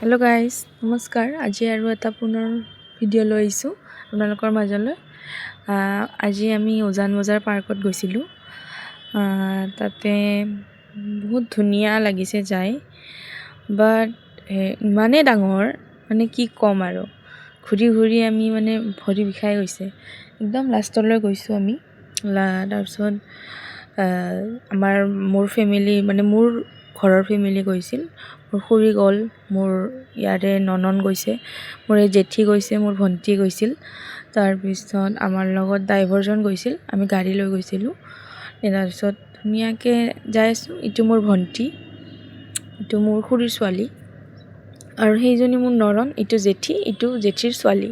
Hello' guys, নমস্কাৰ। আজি আৰু এটা পুনৰ ভিডিঅ' লৈ আহিছোঁ আপোনালোকৰ মাজলৈ। আজি আমি উজান বজাৰ পাৰ্কত গৈছিলোঁ। তাতে বহুত ধুনীয়া লাগিছে যাই, বাট ইমানেই ডাঙৰ মানে কি ক'ম আৰু, ঘূৰি ঘূৰি আমি মানে ভৰি বিষাই গৈছে। একদম লাষ্টলৈ গৈছোঁ আমি। তাৰপিছত মোৰ ফেমিলি মানে মোৰ ঘৰৰ ফেমিলি গৈছিল। মোৰ খুৰী গ'ল, মোৰ ইয়াৰে ননন গৈছে, মোৰ এই জেঠি গৈছে, মোৰ ভণ্টি গৈছিল। তাৰপিছত আমাৰ লগত ড্ৰাইভাৰজন গৈছিল, আমি গাড়ী লৈ গৈছিলোঁ। তাৰপিছত ধুনীয়াকৈ যাই আছোঁ। ইটো মোৰ ভণ্টি, ইটো মোৰ খুৰীৰ ছোৱালী, আৰু সেইজনী মোৰ ননন, ইটো জেঠি, ইটো জেঠিৰ ছোৱালী।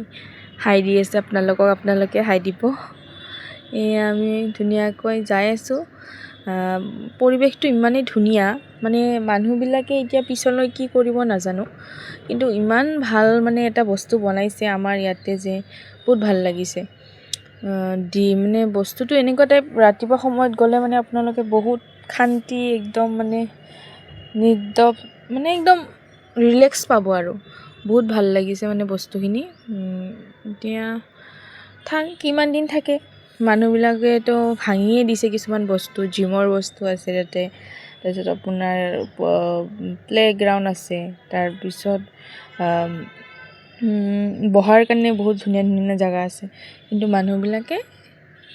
হাই দি আছে আপোনালোকে হাই দিব। আমি ধুনীয়াকৈ যাই আছোঁ। পৰিৱেশটো ইমানেই ধুনীয়া, মানে মানুহবিলাকে এতিয়া পিছলৈ কি কৰিব নাজানো, কিন্তু ইমান ভাল মানে এটা বস্তু বনাইছে আমাৰ ইয়াতে যে বহুত ভাল লাগিছে। মানে বস্তুটো এনেকুৱা টাইপ, ৰাতিপুৱা সময়ত গ'লে মানে আপোনালোকে বহুত শান্তি, একদম মানে মানে একদম ৰিলেক্স পাব আৰু বহুত ভাল লাগিছে মানে বস্তুখিনি। এতিয়া কিমান দিন থাকে, মানুহবিলাকেতো ভাঙিয়ে দিছে কিছুমান বস্তু। জিমৰ বস্তু আছে তাতে, তাৰপিছত আপোনাৰ প্লে'গ্ৰাউণ্ড আছে, তাৰপিছত বহাৰ কাৰণে বহুত ধুনীয়া ধুনীয়া জেগা আছে, কিন্তু মানুহবিলাকে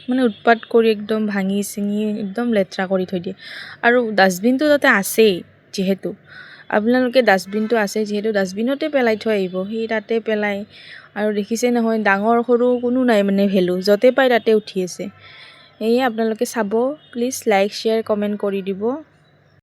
মানে উৎপাত কৰি একদম ভাঙি চিঙি একদম লেতেৰা কৰি থৈ দিয়ে। আৰু ডাষ্টবিনটো তাতে আছেই, যিহেতু আপোনালোকে ডাষ্টবিনতে পেলাই থৈ আহিব, সি তাতে পেলায়। আৰু দেখিছে নহয়, ডাঙৰ সৰু কোনো নাই মানে ভেলু, য'তে পায় তাতে উঠি আছে। সেয়ে আপোনালোকে চাব, প্লিজ লাইক শ্বেয়াৰ কমেণ্ট কৰি দিব।